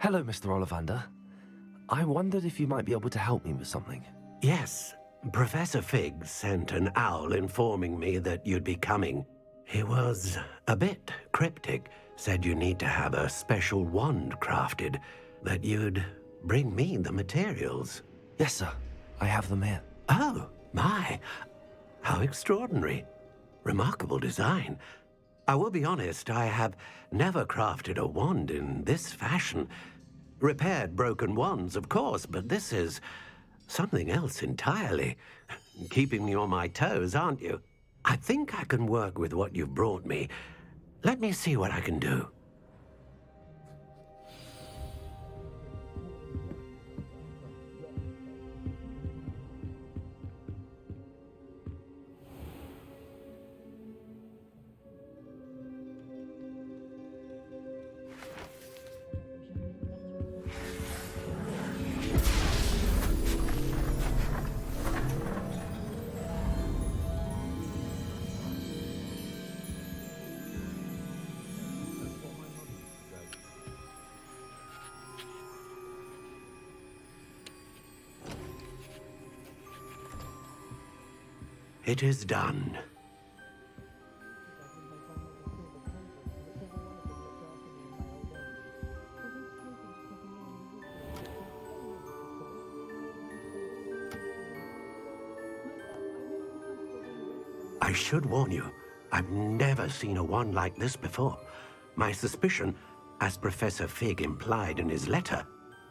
Hello, Mr. Ollivander. I wondered if you might be able to help me with something. Yes, Professor Fig sent an owl informing me that you'd be coming. He was a bit cryptic, said you need to have a special wand crafted, that you'd bring me the materials. Yes, sir. I have them here. Oh, my. How extraordinary. Remarkable design. I will be honest, I have never crafted a wand in this fashion. Repaired broken wands, of course, but this is something else entirely. Keeping me on my toes, aren't you? I think I can work with what you've brought me. Let me see what I can do. It is done. I should warn you, I've never seen a wand like this before. My suspicion, as Professor Fig implied in his letter,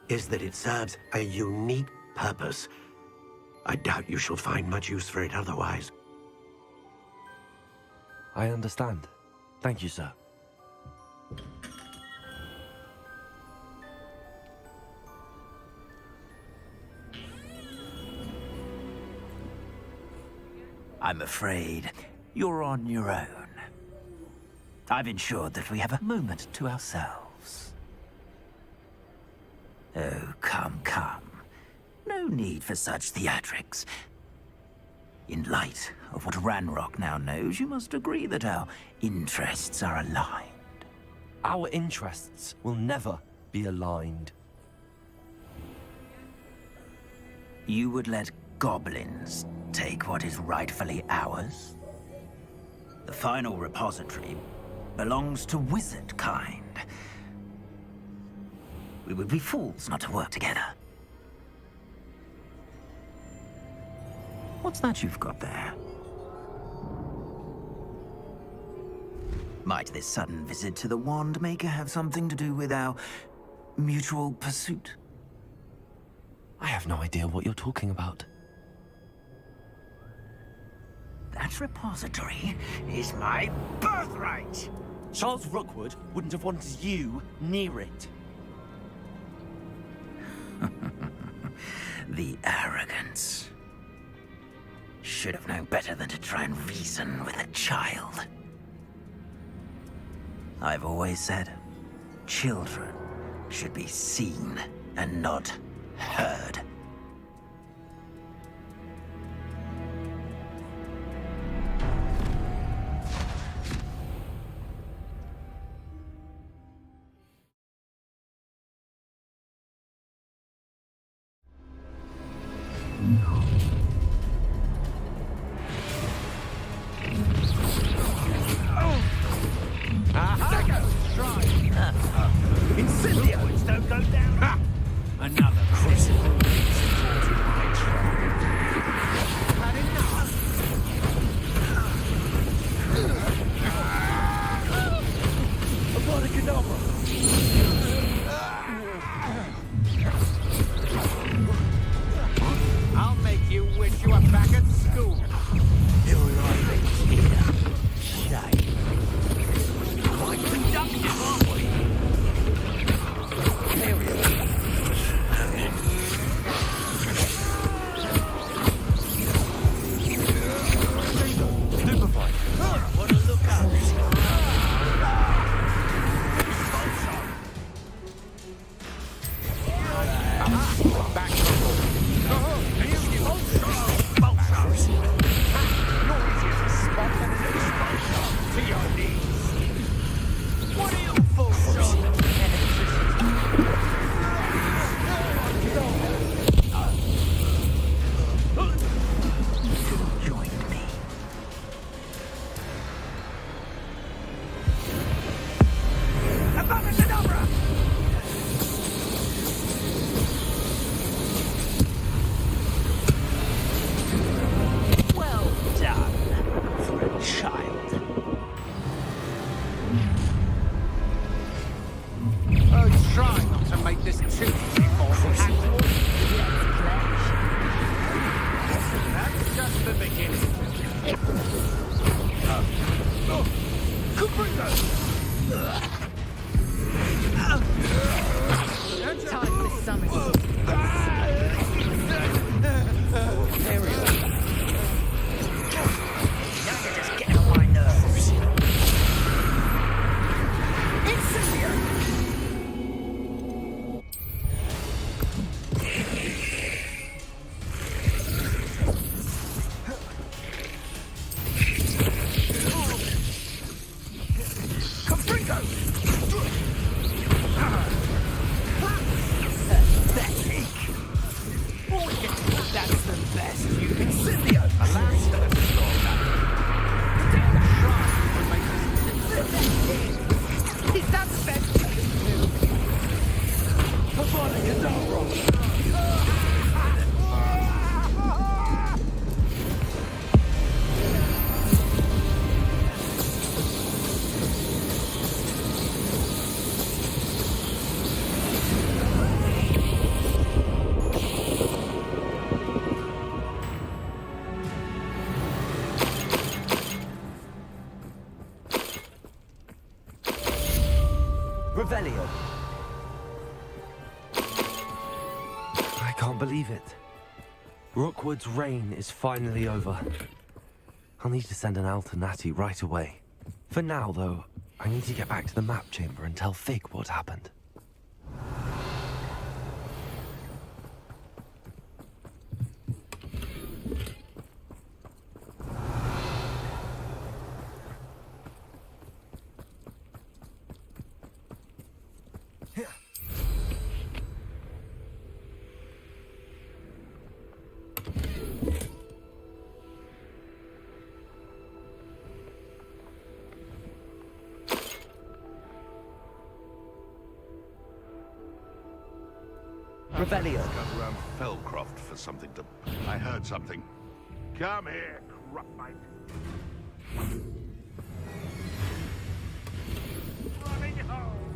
is that it serves a unique purpose. I doubt you shall find much use for it otherwise. I understand. Thank you, sir. I'm afraid you're on your own. I've ensured that we have a moment to ourselves. Oh, come, come. No need for such theatrics. In light of what Ranrock now knows, you must agree that our interests are aligned. Our interests will never be aligned. You would let goblins take what is rightfully ours? The final repository belongs to wizard kind. We would be fools not to work together. What's that you've got there? Might this sudden visit to the Wand Maker have something to do with our mutual pursuit? I have no idea what you're talking about. That repository is my birthright! Charles Rookwood wouldn't have wanted you near it. The arrogance. Should have known better than to try and reason with a child. I've always said, children should be seen and not heard. Incendios don't go down. Ha! Another crucible. Had enough. I'll make you wish you were back at school. You're right here. Shame. Quite productive, aren't we? Try not to make this too easy for handle. That's just the beginning. Time for summon. There we go. Now you're just getting on my nerves. That's the best you can see. Allow me to absorb that. Try to make this. Is that the best you can do? Performing is all wrong. Revelio. I can't believe it. Rookwood's reign is finally over. I'll need to send an Alternati right away. For now, though, I need to get back to the map chamber and tell Fig what happened. Revelio. Got around Fellcroft for something to... I heard something. Come here, Crupmite. Running home.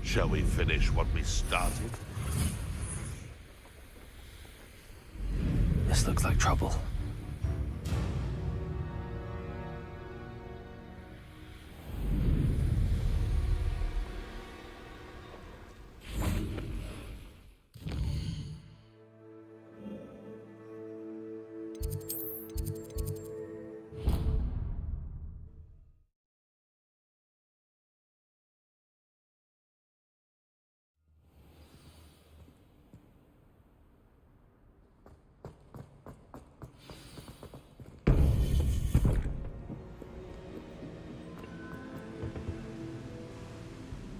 Shall we finish what we started? This looks like trouble.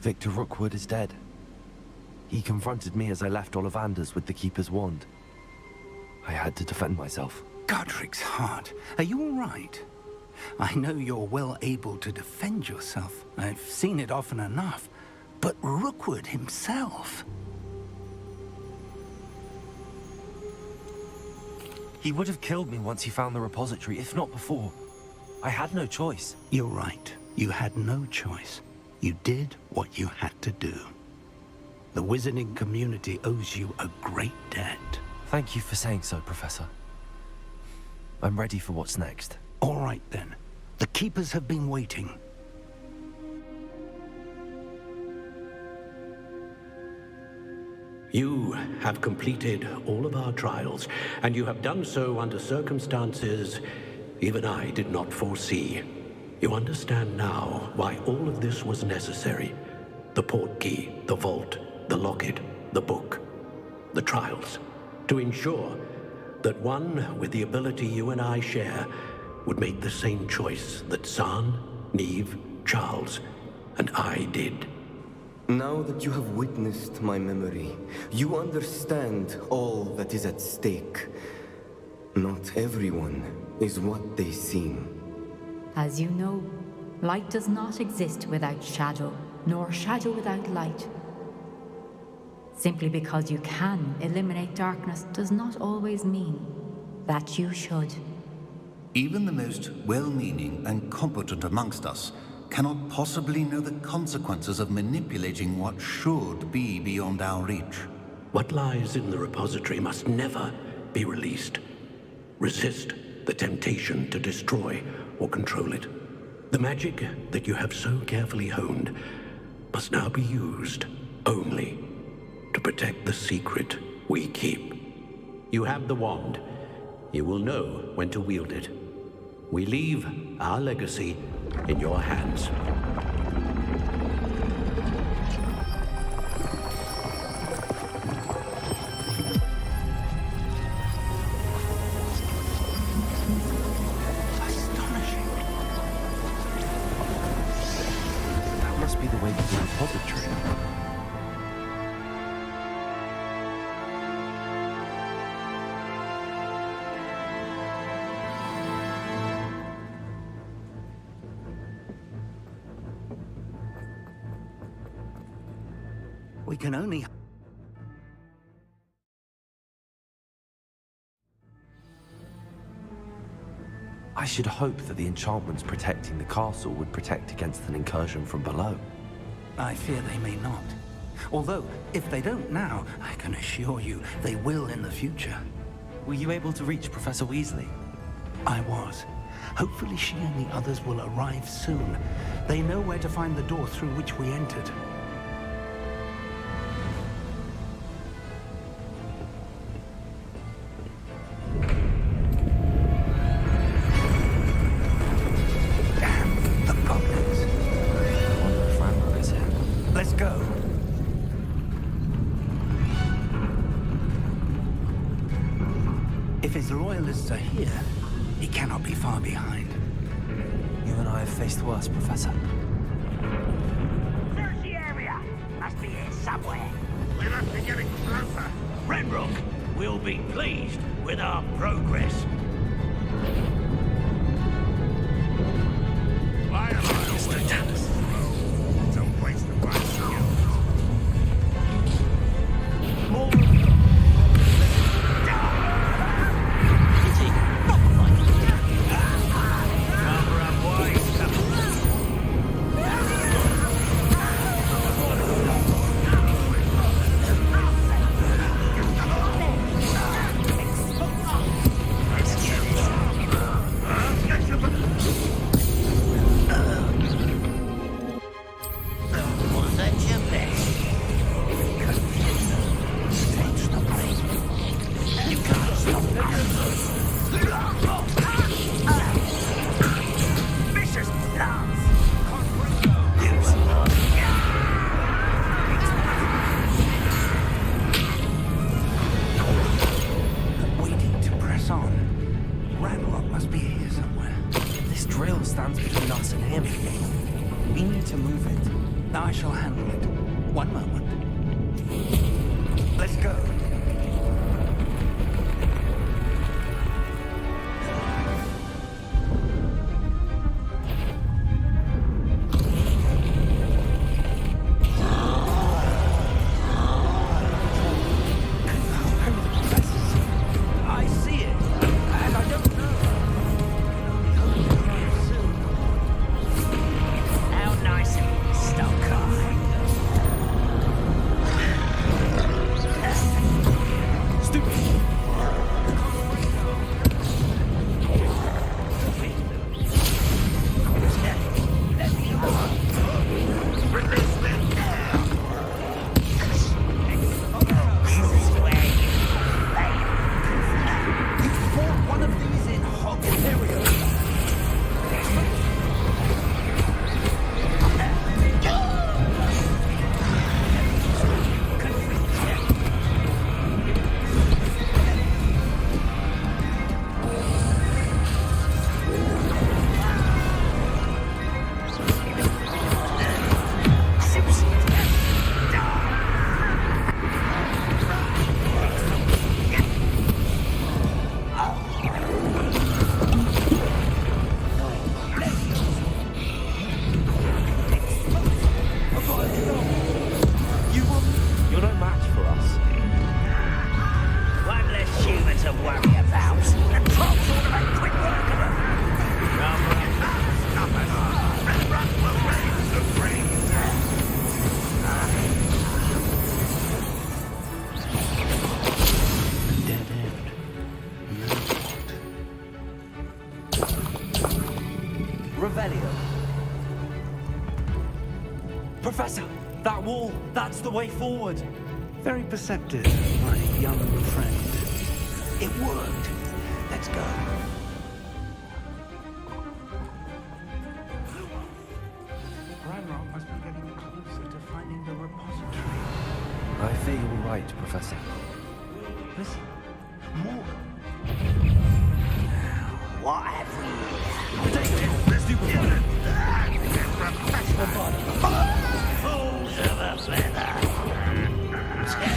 Victor Rookwood is dead. He confronted me as I left Ollivander's with the Keeper's wand. I had to defend myself. Godric's heart, are you all right? I know you're well able to defend yourself. I've seen it often enough. But Rookwood himself... He would have killed me once he found the repository, if not before. I had no choice. You're right. You had no choice. You did what you had to do. The wizarding community owes you a great debt. Thank you for saying so, Professor. I'm ready for what's next. All right, then. The Keepers have been waiting. You have completed all of our trials, and you have done so under circumstances even I did not foresee. You understand now why all of this was necessary. The portkey, the vault, the locket, the book, the trials. To ensure that one with the ability you and I share would make the same choice that Zahn, Neve, Charles, and I did. Now that you have witnessed my memory, you understand all that is at stake. Not everyone is what they seem. As you know, light does not exist without shadow, nor shadow without light. Simply because you can eliminate darkness does not always mean that you should. Even the most well-meaning and competent amongst us cannot possibly know the consequences of manipulating what should be beyond our reach. What lies in the repository must never be released. Resist the temptation to destroy or control it. The magic that you have so carefully honed must now be used only to protect the secret we keep. You have the wand. You will know when to wield it. We leave our legacy in your hands. Astonishing. That must be the way to the repository. We can only... I should hope that the enchantments protecting the castle would protect against an incursion from below. I fear they may not. Although, if they don't now, I can assure you they will in the future. Were you able to reach Professor Weasley? I was. Hopefully she and the others will arrive soon. They know where to find the door through which we entered. Let's go. If his loyalists are here, he cannot be far behind. You and I have faced worse, Professor. Search the area. Must be here somewhere. We must be getting closer. Renrock will be pleased with our progress. Why am I always slow? Don't waste the right skills. More. stands between us and him. We need to move it. I shall handle it. One moment. Let's go. I see it, and I don't know. How nice of you, Stoker. Professor, that wall, that's the way forward. Very perceptive, my young friend. It worked. Let's go. Ranrock must be getting closer to finding the repository. I fear you're right, Professor. Listen, more. What have we? Take it! Let's do it! Fools of a feather. Let's get it.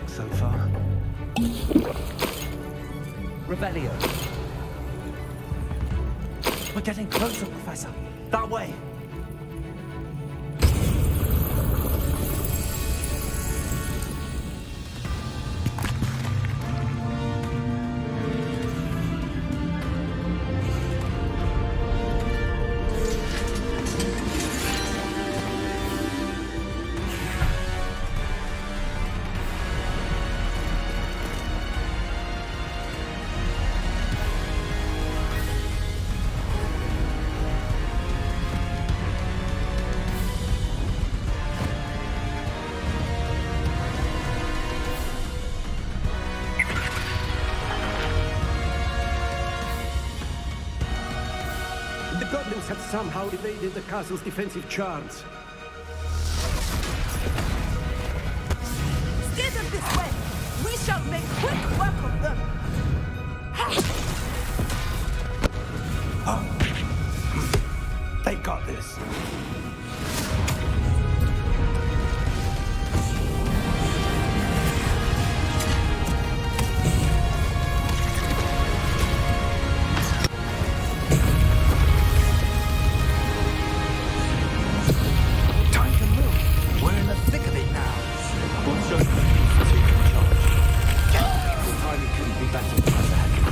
So far. Revelio. We're getting closer, Professor. That way. The goblins have somehow evaded the castle's defensive charms. Steer them this way. We shall make quick work of them. They got this. The timing couldn't be better, Professor Henry.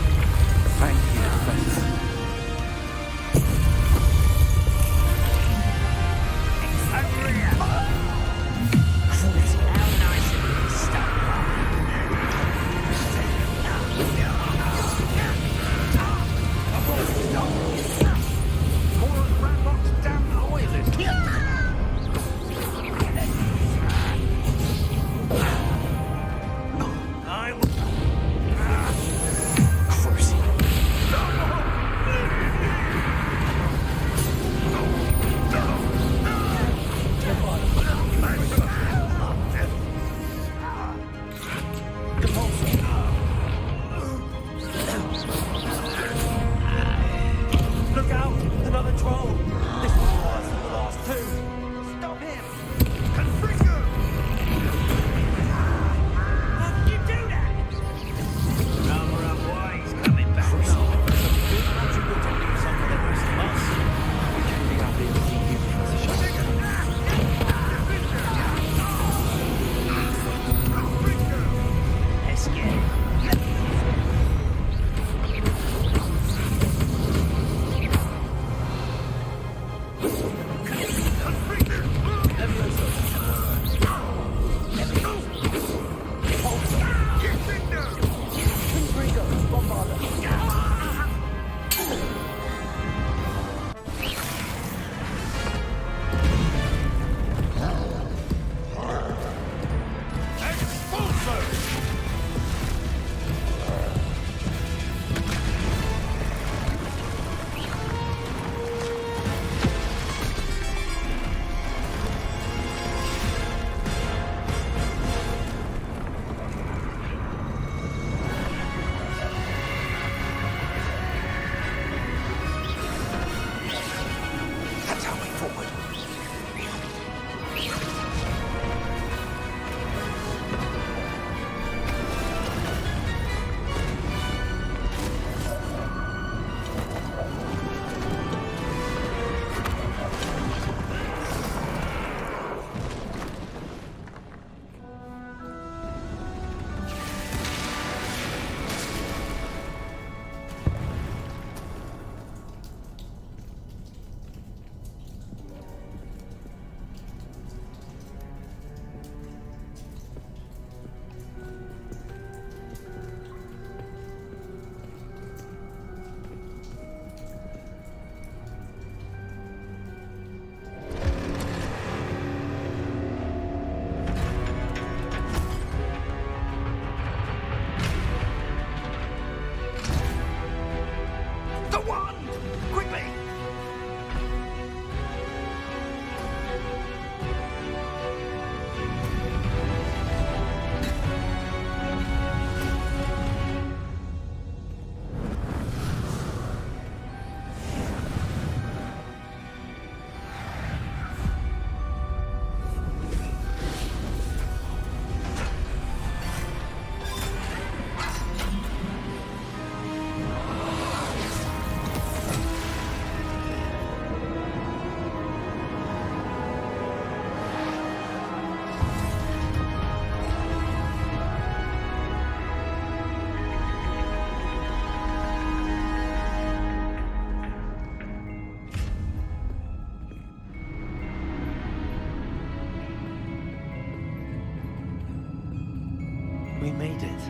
made it.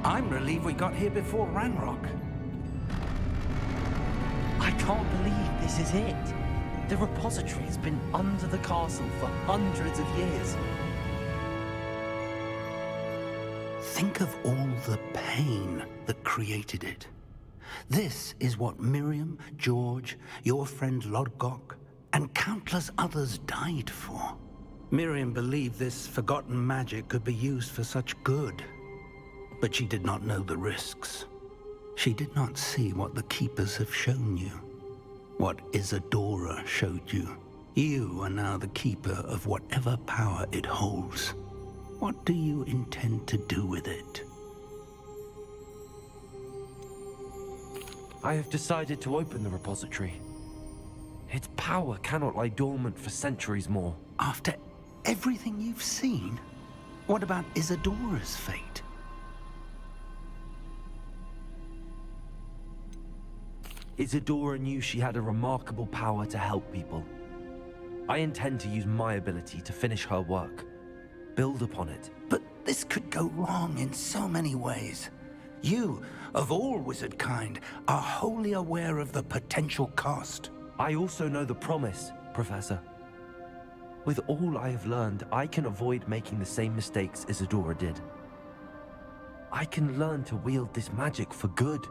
I'm relieved we got here before Ranrock. I can't believe this is it. The repository's been under the castle for hundreds of years. Think of all the pain that created it. This is what Miriam, George, your friend Lodgok, and countless others died for. Miriam believed this forgotten magic could be used for such good. But she did not know the risks. She did not see what the Keepers have shown you. What Isadora showed you. You are now the keeper of whatever power it holds. What do you intend to do with it? I have decided to open the repository. Its power cannot lie dormant for centuries more. After everything you've seen, what about Isadora's fate? Isadora knew she had a remarkable power to help people. I intend to use my ability to finish her work. Build upon it. But this could go wrong in so many ways. You, of all wizard kind, are wholly aware of the potential cost. I also know the promise, Professor. With all I have learned, I can avoid making the same mistakes Isadora did. I can learn to wield this magic for good.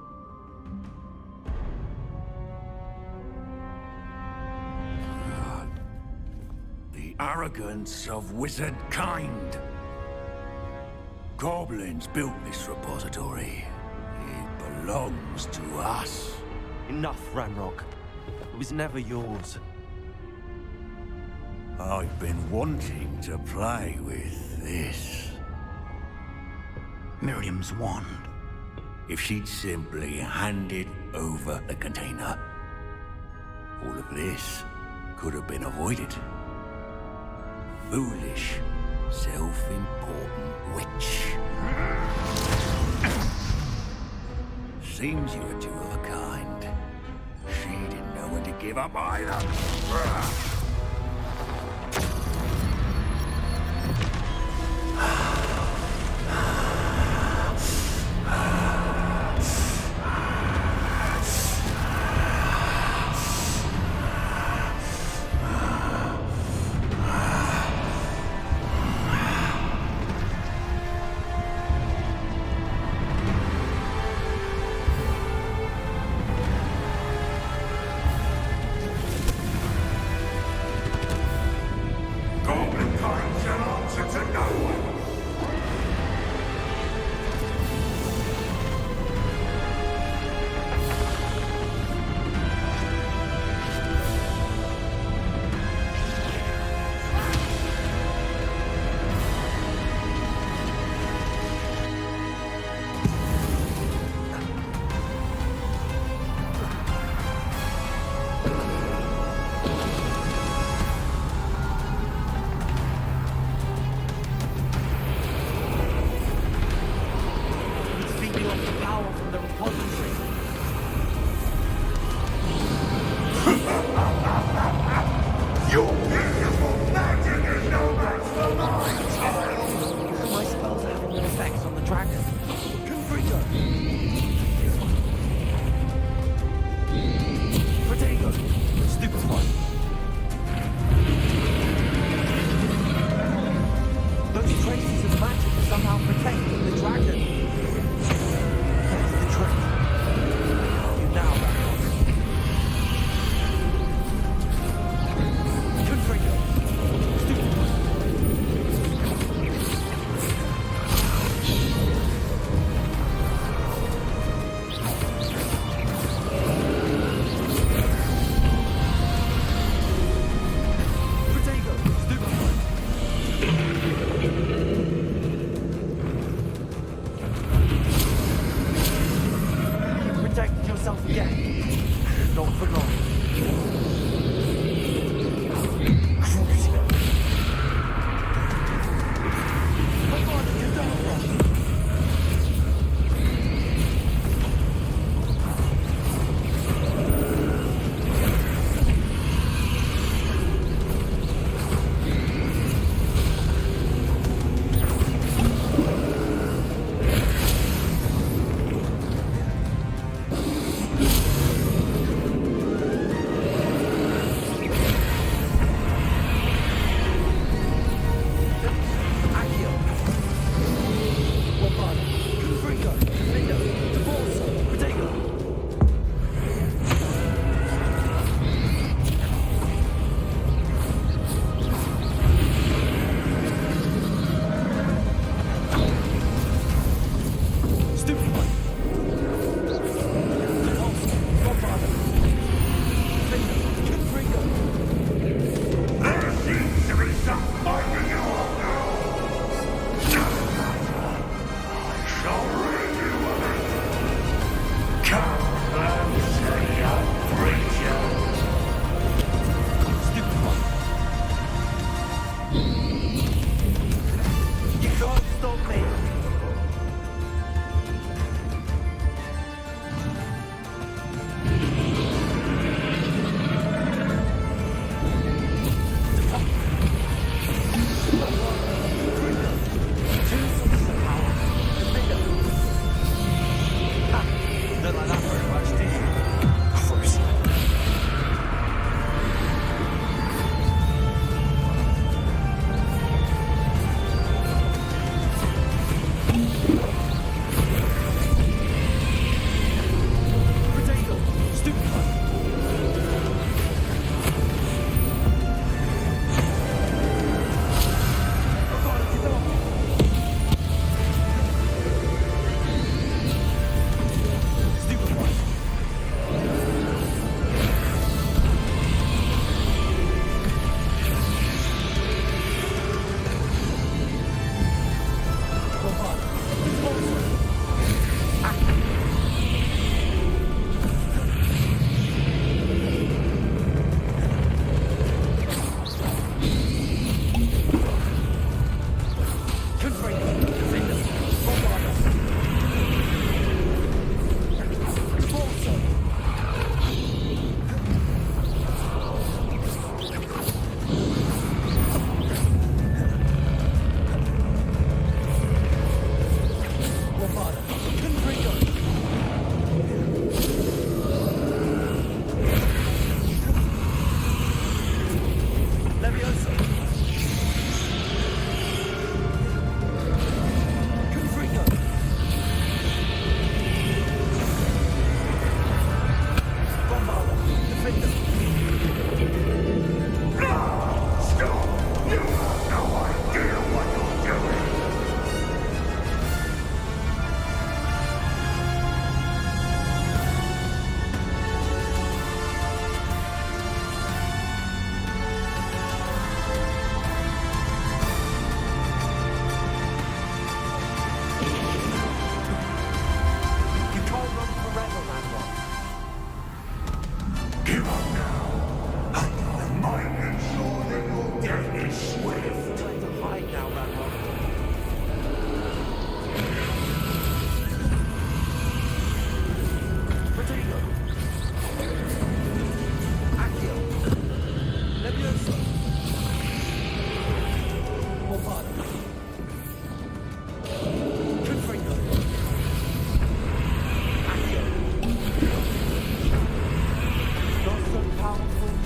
The arrogance of wizard kind. Goblins built this repository. It belongs to us. Enough, Ranrock. It was never yours. I've been wanting to play with this. Miriam's wand. If she'd simply handed over the container, all of this could have been avoided. Foolish, self-important witch. Seems you were two of a kind. She didn't know when to give up either.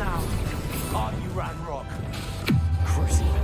Now, are you Ranrock? Crucible.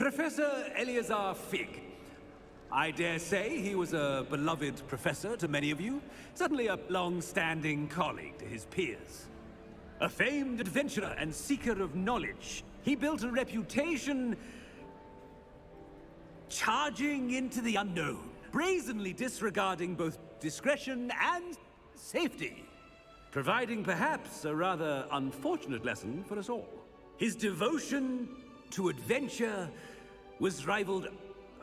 Professor Eleazar Fig. I dare say he was a beloved professor to many of you, certainly a long-standing colleague to his peers. A famed adventurer and seeker of knowledge, he built a reputation charging into the unknown, brazenly disregarding both discretion and safety, providing perhaps a rather unfortunate lesson for us all. His devotion to adventure was rivaled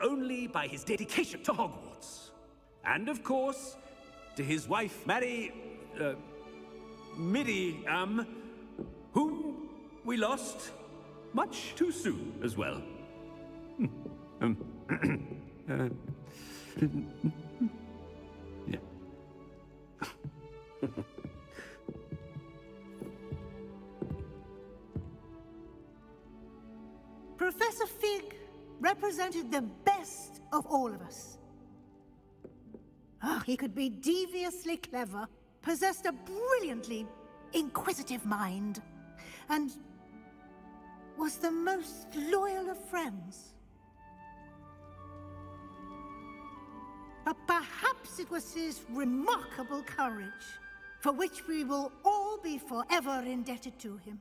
only by his dedication to Hogwarts. And of course, to his wife, Miriam, whom we lost much too soon as well. Yeah. Professor Fig represented the best of all of us. He could be deviously clever, possessed a brilliantly inquisitive mind, and was the most loyal of friends. But perhaps it was his remarkable courage, for which we will all be forever indebted to him.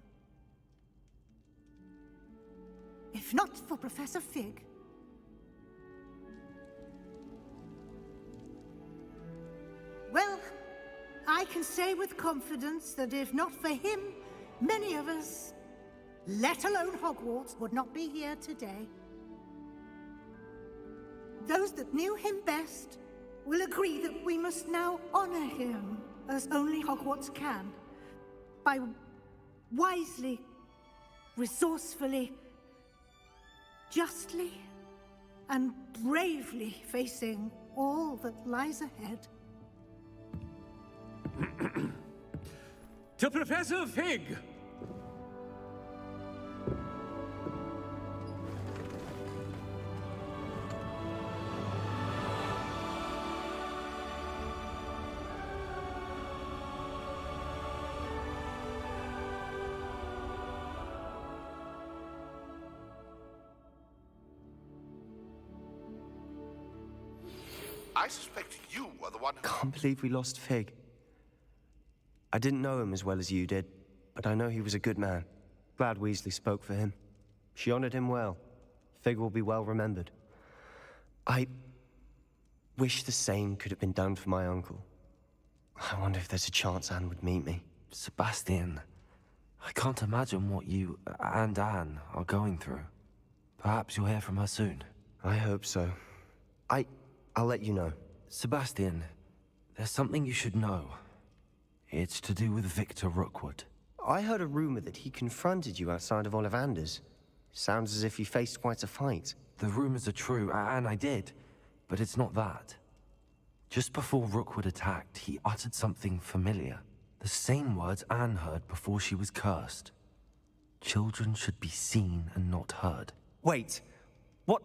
If not for Professor Fig, well, I can say with confidence that if not for him, many of us, let alone Hogwarts, would not be here today. Those that knew him best will agree that we must now honor him as only Hogwarts can, by wisely, resourcefully, justly, and bravely facing all that lies ahead. To Professor Fig! I suspect you are the one who... Can't believe we lost Fig. I didn't know him as well as you did, but I know he was a good man. Glad Weasley spoke for him. She honored him well. Fig will be well remembered. I wish the same could have been done for my uncle. I wonder if there's a chance Anne would meet me. Sebastian, I can't imagine what you and Anne are going through. Perhaps you'll hear from her soon. I hope so. I'll let you know. Sebastian, there's something you should know. It's to do with Victor Rookwood. I heard a rumor that he confronted you outside of Ollivander's. Sounds as if you faced quite a fight. The rumors are true, and I did, but it's not that. Just before Rookwood attacked, he uttered something familiar. The same words Anne heard before she was cursed. Children should be seen and not heard. Wait, what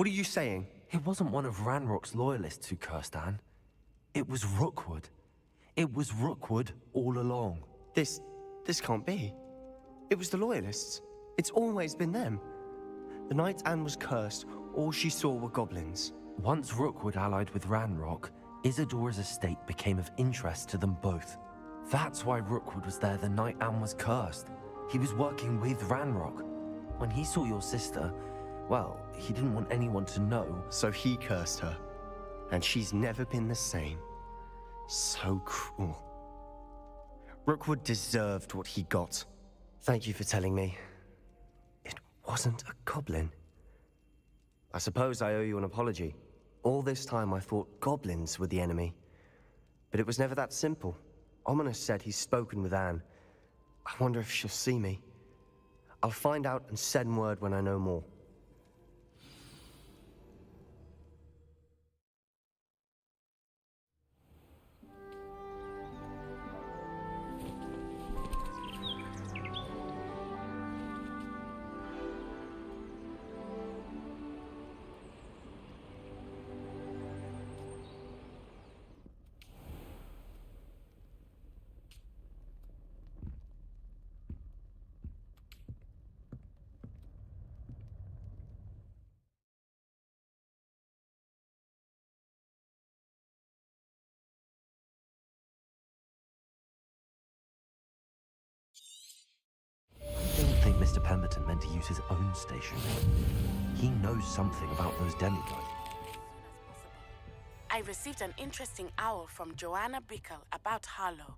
are you saying? It wasn't one of Ranrock's loyalists who cursed Anne. It was Rookwood. It was Rookwood all along. This can't be. It was the Loyalists. It's always been them. The night Anne was cursed, all she saw were goblins. Once Rookwood allied with Ranrock, Isadora's estate became of interest to them both. That's why Rookwood was there the night Anne was cursed. He was working with Ranrock. When he saw your sister, well, he didn't want anyone to know. So he cursed her. And she's never been the same. So cruel. Rookwood deserved what he got. Thank you for telling me. It wasn't a goblin. I suppose I owe you an apology. All this time I thought goblins were the enemy. But it was never that simple. Ominous said he's spoken with Anne. I wonder if she'll see me. I'll find out and send word when I know more. Pemberton meant to use his own station. He knows something about those demigods. I received an interesting owl from Joanna Bickle about Harlow.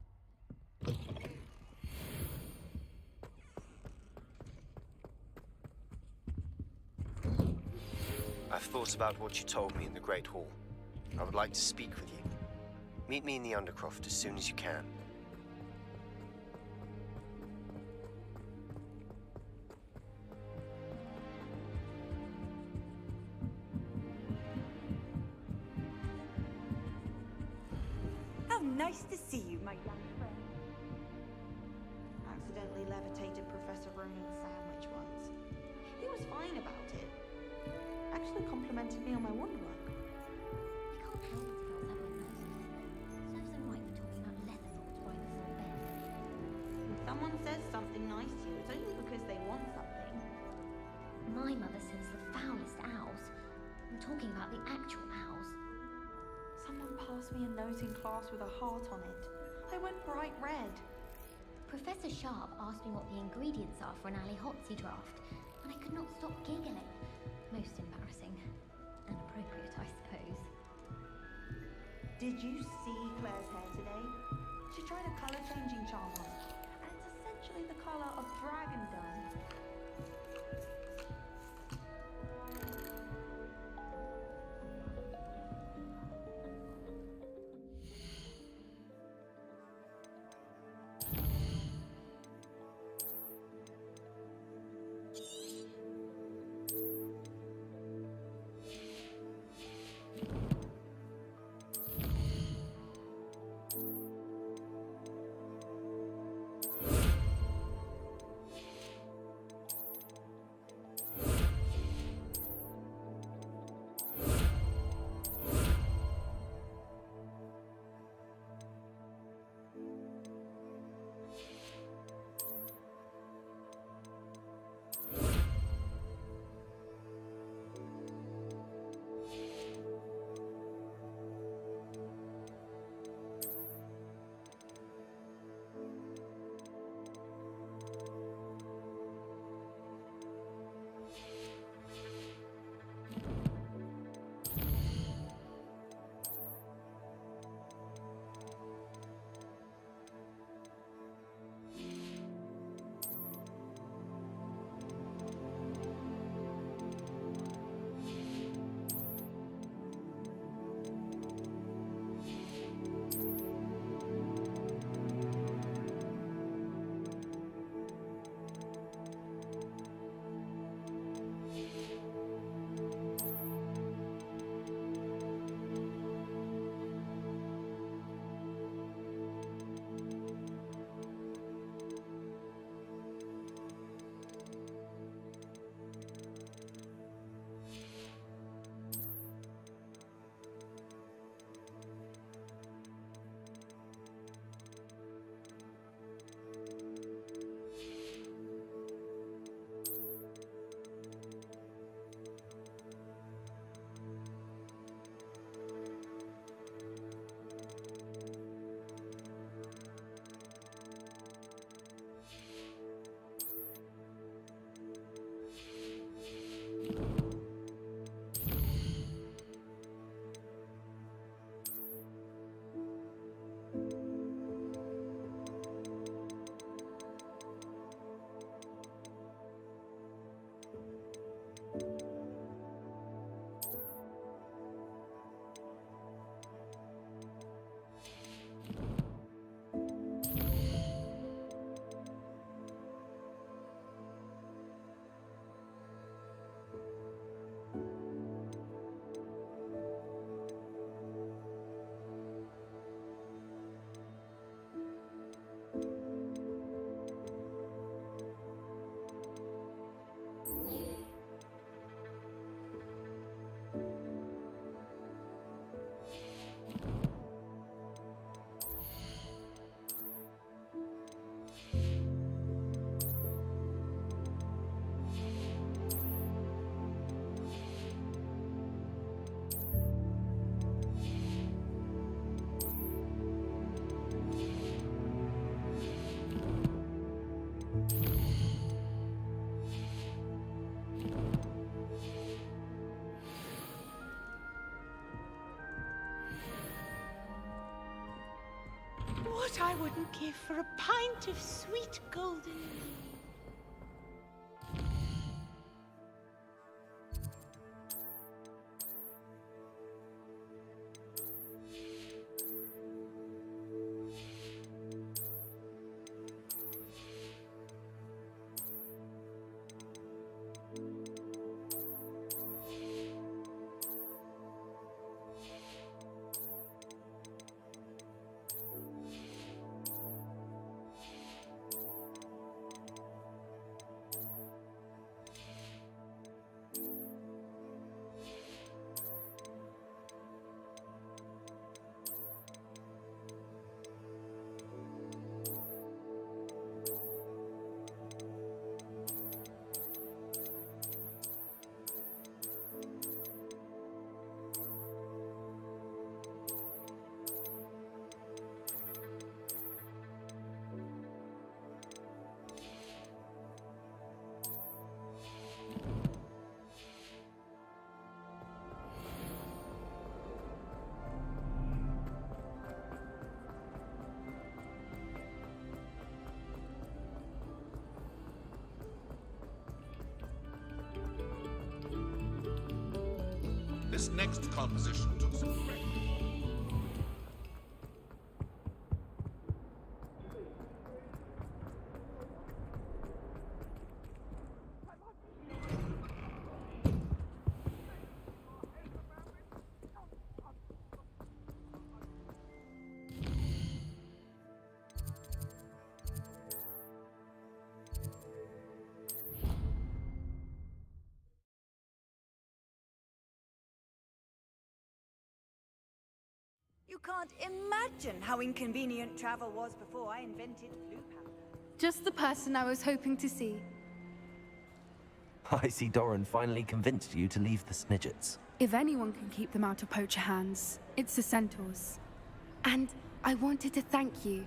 I've thought about what you told me in the Great Hall. I would like to speak with you. Meet me in the Undercroft as soon as you can. How nice to see you, my young friend. Accidentally levitated Professor Ronan's sandwich once. He was fine about it. Actually complimented me on my woodwork. You can't help it if girls have one nose. Serves them right for talking about leather thoughts right before bed. When someone says something nice to you, it's only because they want something. My mother sends the foulest owls. I'm talking about the actual owls. Someone passed me a note in class with a heart on it. I went bright red. Professor Sharp asked me what the ingredients are for an Ali Hotzi draft, and I could not stop giggling. Most embarrassing. And appropriate, I suppose. Did you see Claire's hair today? She tried a colour-changing charm on it, and it's essentially the colour of dragon dung. what I wouldn't give for a pint of sweet golden. This next composition took some practice. You can't imagine how inconvenient travel was before I invented blue powder. Just the person I was hoping to see. I see Doran finally convinced you to leave the Snidgets. If anyone can keep them out of poacher hands, it's the centaurs. And I wanted to thank you.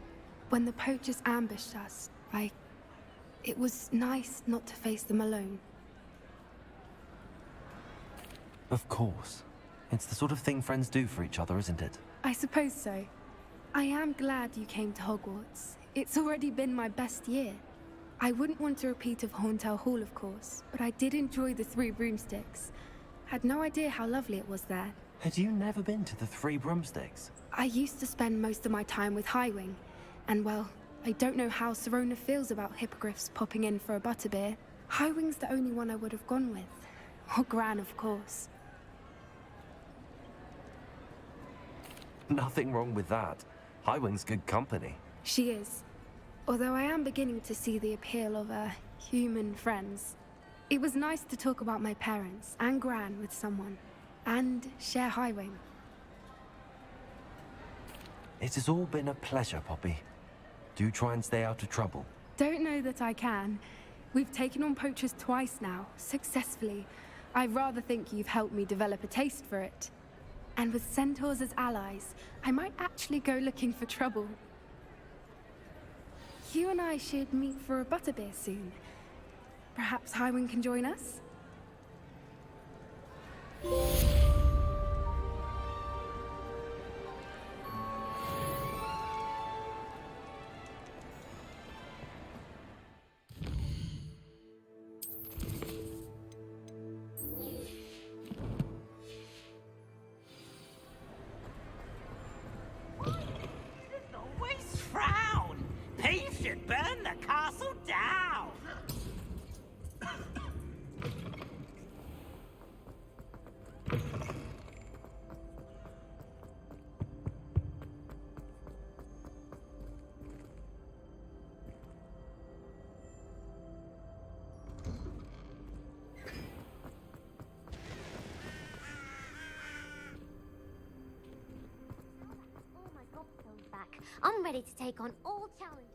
When the poachers ambushed us, it was nice not to face them alone. Of course. It's the sort of thing friends do for each other, isn't it? I suppose so. I am glad you came to Hogwarts. It's already been my best year. I wouldn't want a repeat of Horntail Hall, of course, but I did enjoy the Three Broomsticks. Had no idea how lovely it was there. Had you never been to the Three Broomsticks? I used to spend most of my time with Highwing, and well, I don't know how Serona feels about hippogriffs popping in for a butterbeer. Highwing's the only one I would have gone with. Or Gran, of course. Nothing wrong with that. Highwing's good company. She is. Although I am beginning to see the appeal of human friends. It was nice to talk about my parents and Gran with someone. And share Highwing. It has all been a pleasure, Poppy. Do try and stay out of trouble. Don't know that I can. We've taken on poachers twice now, successfully. I rather think you've helped me develop a taste for it. And with centaurs as allies, I might actually go looking for trouble. You and I should meet for a butterbeer soon. Perhaps Highwing can join us? Always frown! Peace should burn the castle down! All my gobstones back. I'm ready to take on all challenges.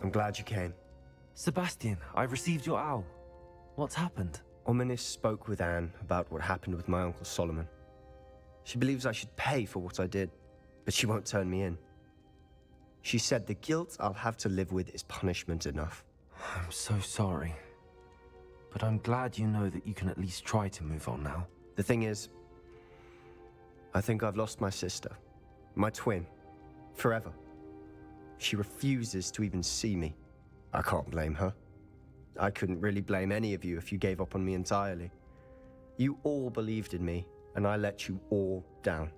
I'm glad you came. Sebastian, I received your owl. What's happened? Ominis spoke with Anne about what happened with my Uncle Solomon. She believes I should pay for what I did, but she won't turn me in. She said the guilt I'll have to live with is punishment enough. I'm so sorry. But I'm glad you know that you can at least try to move on now. The thing is, I think I've lost my sister, my twin, forever. She refuses to even see me. I can't blame her. I couldn't really blame any of you if you gave up on me entirely. You all believed in me, and I let you all down.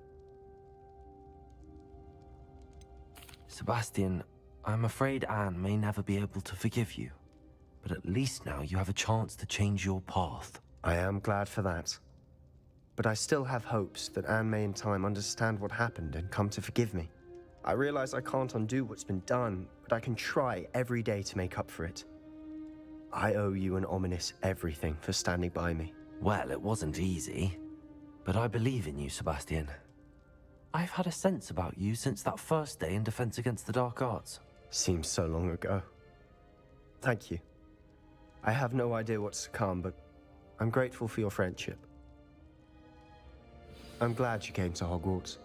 Sebastian, I'm afraid Anne may never be able to forgive you. But at least now you have a chance to change your path. I am glad for that. But I still have hopes that Anne may in time understand what happened and come to forgive me. I realize I can't undo what's been done, but I can try every day to make up for it. I owe you and Ominis everything for standing by me. Well, it wasn't easy. But I believe in you, Sebastian. I've had a sense about you since that first day in Defense Against the Dark Arts. Seems so long ago. Thank you. I have no idea what's to come, but I'm grateful for your friendship. I'm glad you came to Hogwarts.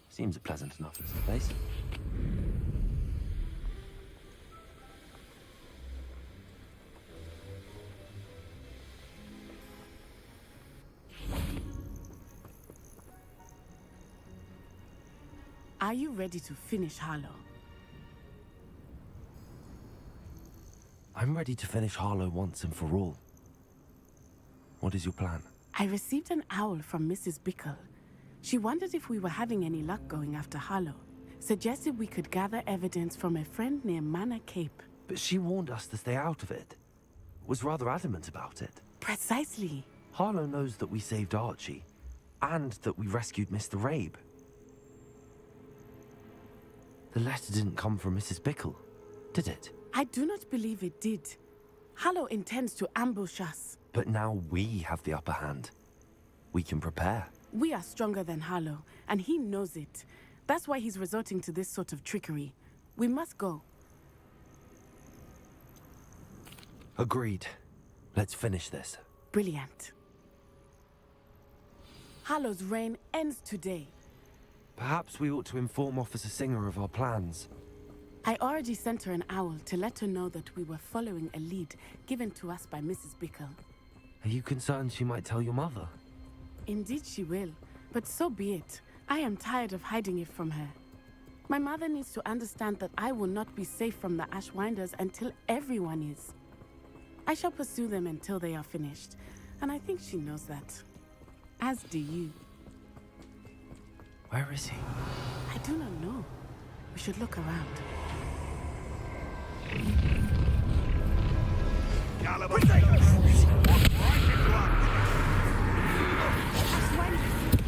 Seems a pleasant enough little place. Are you ready to finish Harlow? I'm ready to finish Harlow once and for all. What is your plan? I received an owl from Mrs. Bickle. She wondered if we were having any luck going after Harlow. Suggested we could gather evidence from a friend near Manor Cape. But she warned us to stay out of it. Was rather adamant about it. Precisely. Harlow knows that we saved Archie, and that we rescued Mr. Rabe. The letter didn't come from Mrs. Bickle, did it? I do not believe it did. Harlow intends to ambush us. But now we have the upper hand. We can prepare. We are stronger than Harlow, and he knows it. That's why he's resorting to this sort of trickery. We must go. Agreed. Let's finish this. Brilliant. Harlow's reign ends today. Perhaps we ought to inform Officer Singer of our plans. I already sent her an owl to let her know that we were following a lead given to us by Mrs. Bickle. Are you concerned she might tell your mother? Indeed she will, but so be it. I am tired of hiding it from her. My mother needs to understand that I will not be safe from the Ashwinders until everyone is. I shall pursue them until they are finished, and I think she knows that. As do you. Where is he? I do not know. We should look around.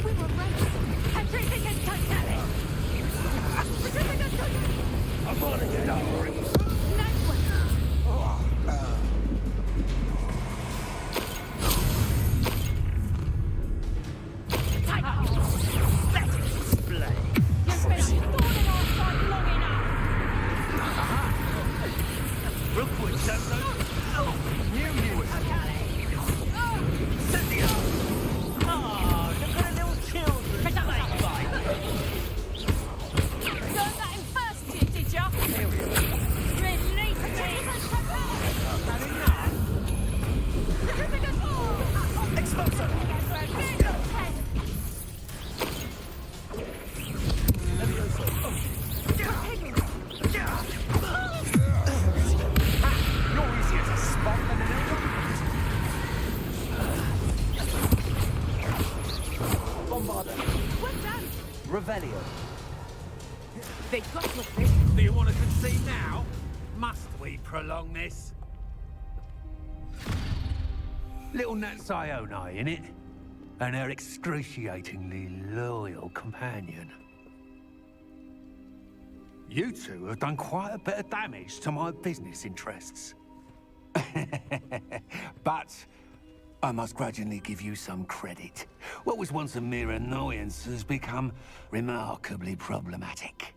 We were right. Everything is totally. I'm gonna get over it. Nice one. Let it display. You've been thorning our side long enough. Rookwood, don't know. Knew it. Set the up. Oh, look at the little children. Turn that in first, did ya? Release me. Expulsor. You're easier to spot than an Bombarder. Well done. Revelio. They got to this. Do you want to concede now? Must we prolong this? Little Nat Sione, innit? And her excruciatingly loyal companion. You two have done quite a bit of damage to my business interests. But I must grudgingly give you some credit. What was once a mere annoyance has become remarkably problematic.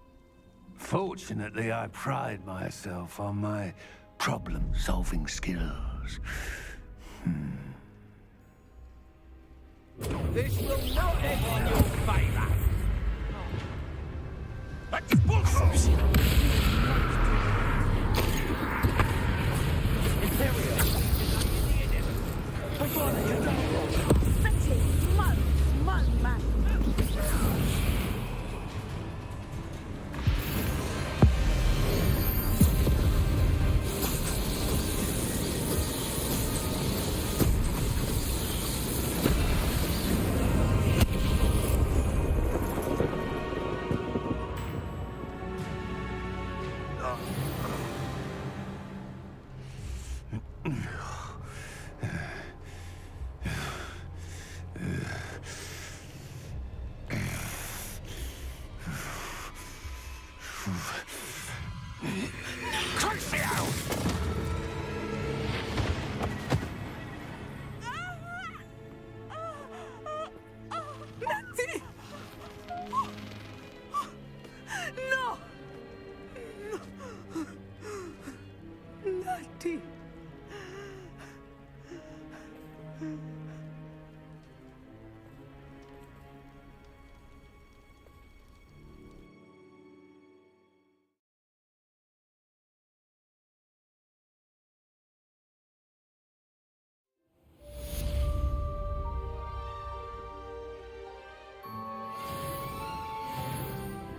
Fortunately, I pride myself on my problem-solving skills. This will not end in your favor. That's bullshit!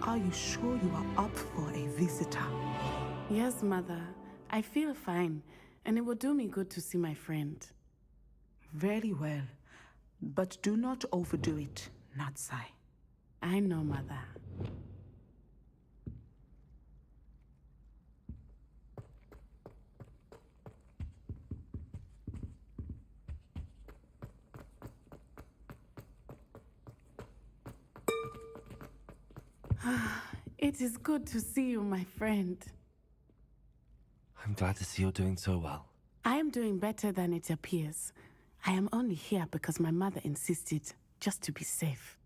Are you sure you are up for a visitor? Yes, Mother. I feel fine, and it will do me good to see my friend. Very well. But do not overdo it, Natsai. I know, Mother. It is good to see you, my friend. I'm glad to see you're doing so well. I am doing better than it appears. I am only here because my mother insisted, just to be safe.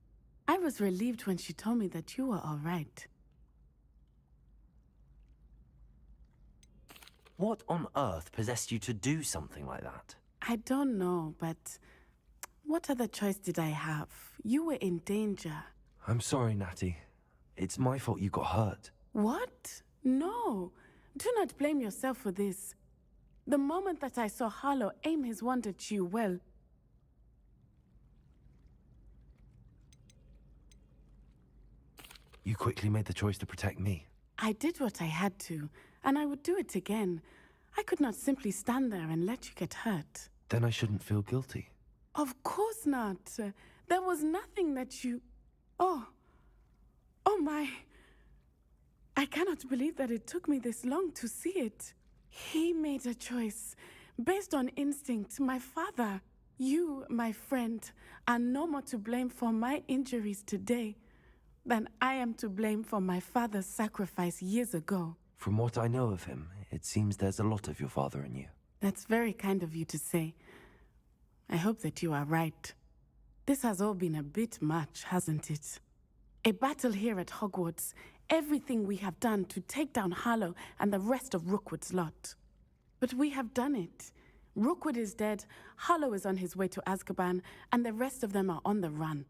I was relieved when she told me that you were all right. What on earth possessed you to do something like that? I don't know, but what other choice did I have? You were in danger. I'm sorry, Natty. It's my fault you got hurt. What? No. Do not blame yourself for this. The moment that I saw Harlow aim his wand at you, well... You quickly made the choice to protect me. I did what I had to, and I would do it again. I could not simply stand there and let you get hurt. Then I shouldn't feel guilty. Of course not. There was nothing that you... Oh my... I cannot believe that it took me this long to see it. He made a choice based on instinct. My father, you, my friend, are no more to blame for my injuries today than I am to blame for my father's sacrifice years ago. From what I know of him, it seems there's a lot of your father in you. That's very kind of you to say. I hope that you are right. This has all been a bit much, hasn't it? A battle here at Hogwarts, everything we have done to take down Harlow and the rest of Rookwood's lot. But we have done it. Rookwood is dead, Harlow is on his way to Azkaban, and the rest of them are on the run.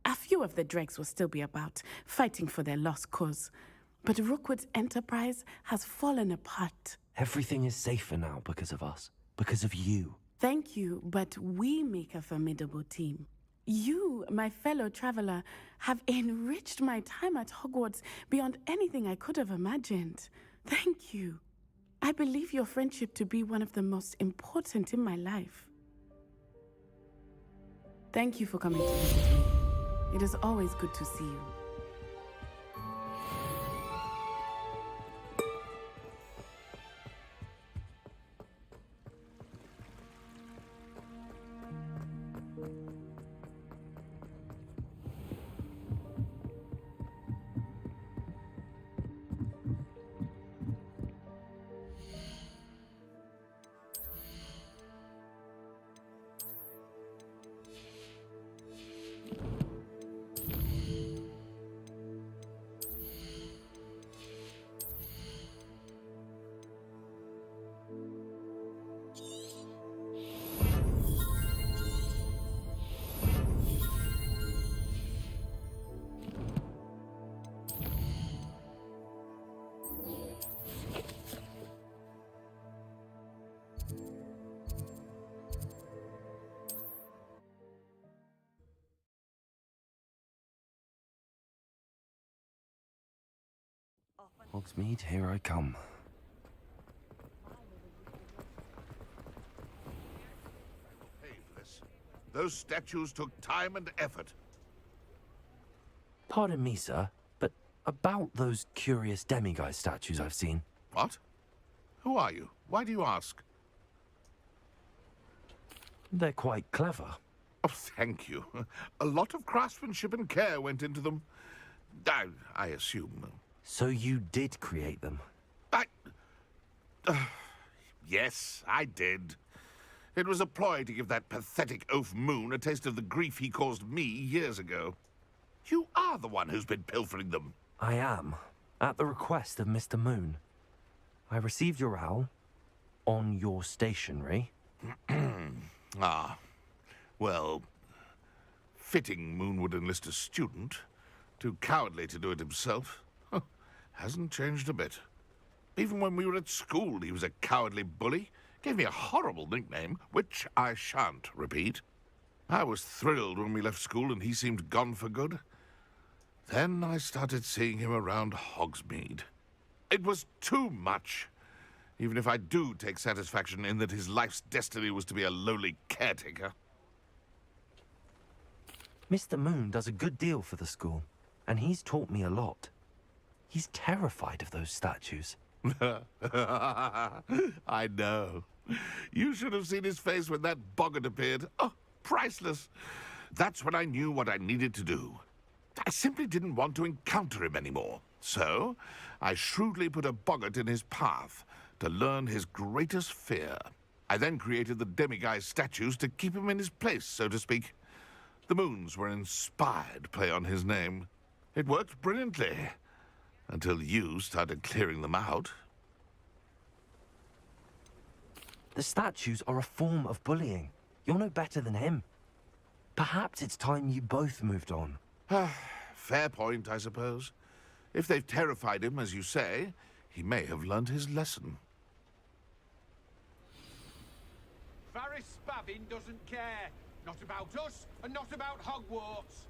A few of the dregs will still be about, fighting for their lost cause. But Rookwood's enterprise has fallen apart. Everything is safer now because of us. Because of you. Thank you, but we make a formidable team. You, my fellow traveler, have enriched my time at Hogwarts beyond anything I could have imagined. Thank you. I believe your friendship to be one of the most important in my life. Thank you for coming to visit me. It is always good to see you. Hogsmeade, here I come. Pay for this. Those statues took time and effort. Pardon me, sir, but about those curious demiguise statues I've seen. What? Who are you? Why do you ask? They're quite clever. Oh, thank you. A lot of craftsmanship and care went into them. I assume. So you did create them? Yes, I did. It was a ploy to give that pathetic oaf Moon a taste of the grief he caused me years ago. You are the one who's been pilfering them. I am, at the request of Mr. Moon. I received your owl on your stationery. Ah, well, fitting Moon would enlist a student. Too cowardly to do it himself. Hasn't changed a bit. Even when we were at school, he was a cowardly bully. Gave me a horrible nickname, which I shan't repeat. I was thrilled when we left school and he seemed gone for good. Then I started seeing him around Hogsmeade. It was too much. Even if I do take satisfaction in that his life's destiny was to be a lowly caretaker. Mr. Moon does a good deal for the school, and he's taught me a lot. He's terrified of those statues. I know. You should have seen his face when that boggart appeared. Oh, priceless. That's when I knew what I needed to do. I simply didn't want to encounter him anymore. So, I shrewdly put a boggart in his path to learn his greatest fear. I then created the demiguise statues to keep him in his place, so to speak. The moons were an inspired play on his name. It worked brilliantly, until you started clearing them out. The statues are a form of bullying. You're no better than him. Perhaps it's time you both moved on. Fair point, I suppose. If they've terrified him, as you say, he may have learned his lesson. Varys Spavin doesn't care. Not about us, and not about Hogwarts.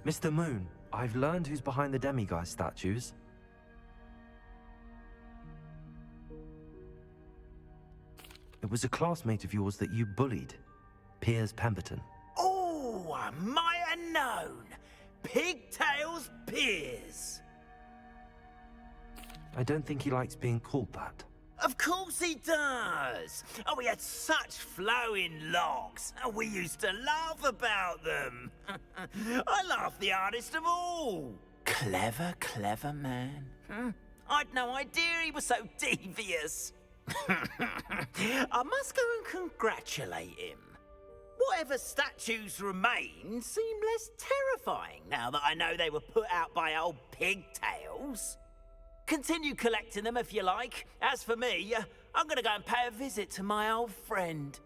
Mr. Moon, I've learned who's behind the demiguise statues. It was a classmate of yours that you bullied, Piers Pemberton. Oh, I might have known. Pigtails Piers. I don't think he likes being called that. Of course he does. Oh, he had such flowing locks. And we used to laugh about them. I laughed the hardest of all. Clever, clever man. I'd no idea he was so devious. I must go and congratulate him. Whatever statues remain seem less terrifying now that I know they were put out by old pigtails. Continue collecting them if you like. As for me, I'm going to go and pay a visit to my old friend.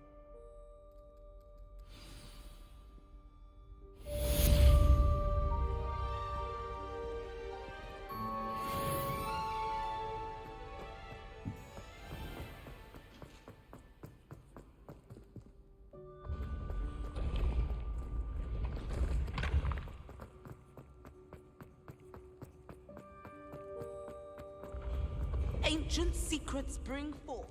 Ancient secrets bring forth.